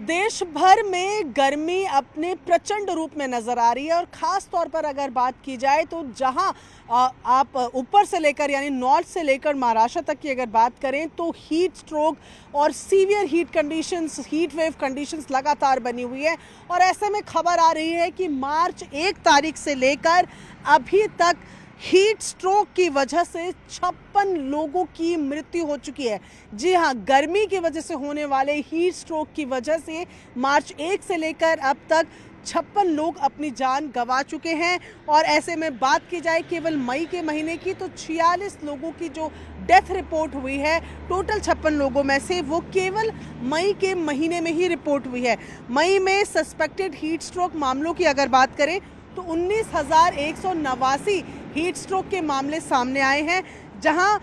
देश भर में गर्मी अपने प्रचंड रूप में नजर आ रही है और ख़ास तौर पर अगर बात की जाए तो जहां आप ऊपर से लेकर यानी नॉर्थ से लेकर महाराष्ट्र तक की अगर बात करें तो हीट स्ट्रोक और severe heat conditions, heat wave conditions लगातार बनी हुई है। और ऐसे में खबर आ रही है कि मार्च 1 तारीख से लेकर अभी तक हीट स्ट्रोक की वजह से 56 लोगों की मृत्यु हो चुकी है। जी हाँ, गर्मी की वजह से होने वाले हीट स्ट्रोक की वजह से मार्च 1 से लेकर अब तक 56 लोग अपनी जान गंवा चुके हैं। और ऐसे में बात की जाए केवल मई के महीने की तो 46 लोगों की जो डेथ रिपोर्ट हुई है, टोटल 56 लोगों में से वो केवल मई के महीने में ही रिपोर्ट हुई है। मई में सस्पेक्टेड हीट स्ट्रोक मामलों की अगर बात करें तो 19,189 हीट स्ट्रोक के मामले सामने आए हैं, जहां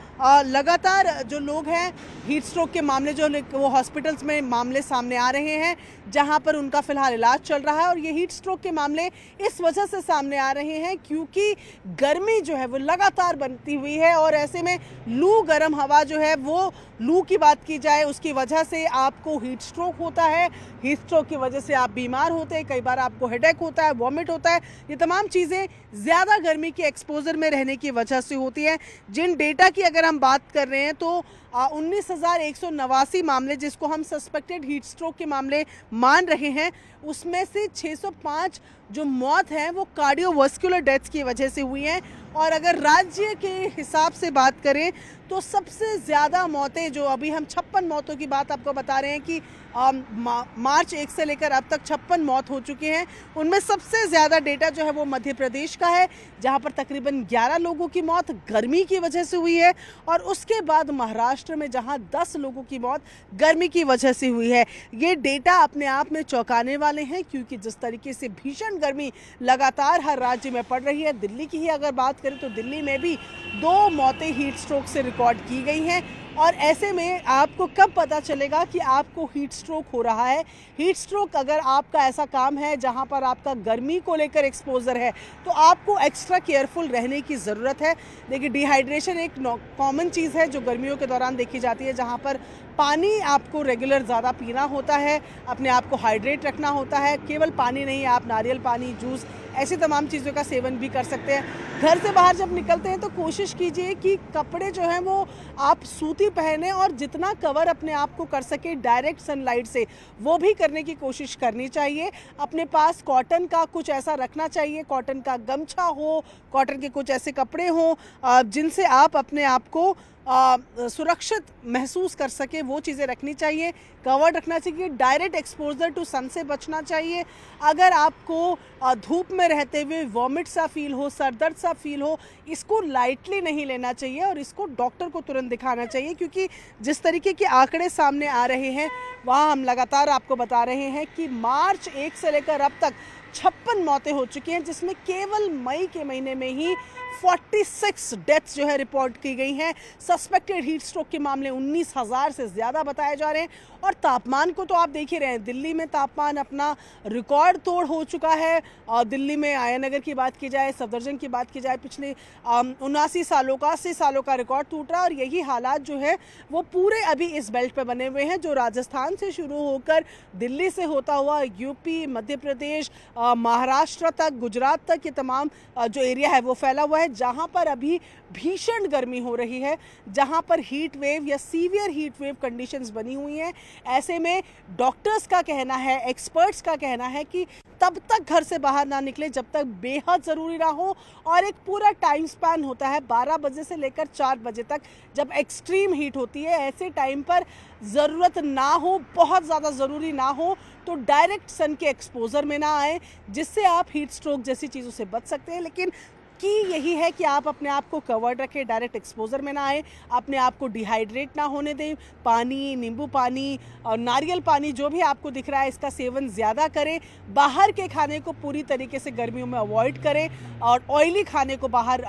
लगातार जो लोग हैं हीट स्ट्रोक के मामले जो वो हॉस्पिटल्स में मामले सामने आ रहे हैं, जहां पर उनका फिलहाल इलाज चल रहा है। और ये हीट स्ट्रोक के मामले इस वजह से सामने आ रहे हैं क्योंकि गर्मी जो है वो लगातार बनती हुई है और ऐसे में लू गर्म हवा जो है वो लू की बात की जाए उसकी वजह से आपको हीट स्ट्रोक होता है। हीट स्ट्रोक की वजह से आप बीमार होते हैं, कई बार आपको हेडेक होता है, वॉमिट होता है। ये तमाम चीज़ें ज़्यादा गर्मी के एक्सपोजर में रहने की वजह से होती हैं। जिन डेटा की अगर हम बात कर रहे हैं तो 19,189 मामले जिसको हम सस्पेक्टेड हीट स्ट्रोक के मामले मान रहे हैं, उसमें से 605 जो मौत हैं वो कार्डियोवास्कुलर डेथ्स की वजह से हुई हैं। और अगर राज्य के हिसाब से बात करें तो सबसे ज़्यादा मौतें जो अभी हम 56 मौतों की बात आपको बता रहे हैं कि मार्च 1 से लेकर अब तक 56 मौत हो चुके हैं, उनमें सबसे ज़्यादा डेटा जो है वो मध्य प्रदेश का है, जहां पर तकरीबन 11 लोगों की मौत गर्मी की वजह से हुई है। और उसके बाद महाराष्ट्र में जहां 10 लोगों की मौत गर्मी की वजह से हुई है। ये डेटा अपने आप में चौंकाने वाले हैं क्योंकि जिस तरीके से भीषण गर्मी लगातार हर राज्य में पड़ रही है, दिल्ली की ही अगर बात करें तो दिल्ली में भी 2 मौतें हीट स्ट्रोक से रिकॉर्ड की गई हैं। और ऐसे में आपको कब पता चलेगा कि आपको हीट स्ट्रोक हो रहा है? हीट स्ट्रोक अगर आपका ऐसा काम है जहां पर आपका गर्मी को लेकर एक्सपोजर है तो आपको एक्स्ट्रा केयरफुल रहने की ज़रूरत है। देखिए, डिहाइड्रेशन एक कॉमन चीज़ है जो गर्मियों के दौरान देखी जाती है, जहां पर पानी आपको रेगुलर ज़्यादा पीना होता है, अपने आप को हाइड्रेट रखना होता है। केवल पानी नहीं, आप नारियल पानी, जूस, ऐसी तमाम चीज़ों का सेवन भी कर सकते हैं। घर से बाहर जब निकलते हैं तो कोशिश कीजिए कि कपड़े जो हैं वो आप सूती पहने और जितना कवर अपने आप को कर सके डायरेक्ट सनलाइट से वो भी करने की कोशिश करनी चाहिए। अपने पास कॉटन का कुछ ऐसा रखना चाहिए, कॉटन का गमछा हो, कॉटन के कुछ ऐसे कपड़े हों जिनसे आप अपने आप को सुरक्षित महसूस कर सके, वो चीज़ें रखनी चाहिए। कवर रखना चाहिए, डायरेक्ट एक्सपोजर टू सन से बचना चाहिए। अगर आपको धूप में रहते हुए वॉमिट सा फील हो, सर दर्द सा फील हो, इसको लाइटली नहीं लेना चाहिए और इसको डॉक्टर को तुरंत दिखाना चाहिए क्योंकि जिस तरीके के आंकड़े सामने आ रहे हैं वहाँ हम लगातार आपको बता रहे हैं कि मार्च 1 से लेकर अब तक 56 मौतें हो चुकी हैं, जिसमें केवल मई के महीने में ही 46 डेथ्स जो है रिपोर्ट की गई हैं। सस्पेक्टेड हीट स्ट्रोक के मामले 19,000 से ज़्यादा बताए जा रहे हैं। और तापमान को तो आप देख ही रहे हैं, दिल्ली में तापमान अपना रिकॉर्ड तोड़ हो चुका है। और दिल्ली में आयानगर की बात की जाए, सफदरजंग की बात की जाए, पिछले 79 सालों का, 80 सालों का रिकॉर्ड टूट रहा है। और यही हालात जो है वो पूरे अभी इस बेल्ट पे बने हुए हैं, जो राजस्थान से शुरू होकर दिल्ली से होता हुआ यूपी, मध्य प्रदेश, महाराष्ट्र तक, गुजरात तक, ये तमाम जो एरिया है वो फैला हुआ है, जहां पर अभी भीषण गर्मी हो रही है, जहां पर हीट वेव या सीवियर हीट वेव कंडीशंस बनी हुई हैं। ऐसे में डॉक्टर्स का कहना है, एक्सपर्ट्स का कहना है कि तब तक घर से बाहर ना निकले जब तक बेहद ज़रूरी ना हो। और एक पूरा टाइम स्पैन होता है 12 बजे से लेकर 4 बजे तक, जब एक्सट्रीम हीट होती है। ऐसे टाइम पर ज़रूरत ना हो, बहुत ज़्यादा ज़रूरी ना हो तो डायरेक्ट सन के एक्सपोजर में ना आए, जिससे आप हीट स्ट्रोक जैसी चीज़ों से बच सकते हैं। लेकिन की यही है कि आप अपने आप को कवर्ड रखें, डायरेक्ट एक्सपोजर में ना आए, अपने आप को डिहाइड्रेट ना होने दें। पानी, नींबू पानी और नारियल पानी जो भी आपको दिख रहा है इसका सेवन ज़्यादा करें। बाहर के खाने को पूरी तरीके से गर्मियों में अवॉइड करें और ऑयली खाने को बाहर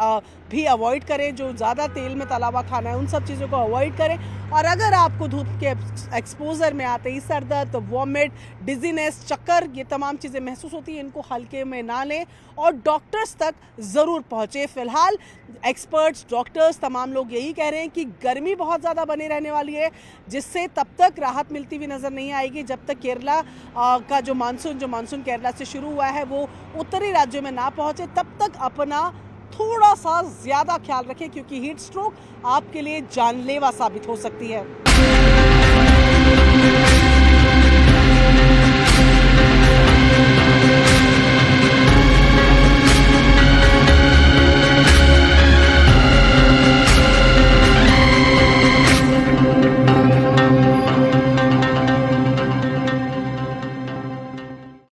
भी अवॉइड करें, जो ज़्यादा तेल में तला हुआ खाना है उन सब चीज़ों को अवॉइड करें। और अगर आपको धूप के एक्सपोजर में आते ही सर दर्द, वॉमिट, डिजीनेस, चक्कर, ये तमाम चीज़ें महसूस होती हैं, इनको हल्के में ना लें और डॉक्टर्स तक ज़रूर पहुँचे। फिलहाल एक्सपर्ट्स, डॉक्टर्स, तमाम लोग यही कह रहे हैं कि गर्मी बहुत ज़्यादा बनी रहने वाली है, जिससे तब तक राहत मिलती हुई नज़र नहीं आएगी जब तक केरला का जो मानसून केरला से शुरू हुआ है वो उत्तरी राज्यों में ना पहुँचे। तब तक अपना थोड़ा सा ज़्यादा ख्याल रखें, क्योंकि हीट स्ट्रोक आपके लिए जानलेवा साबित हो सकती है।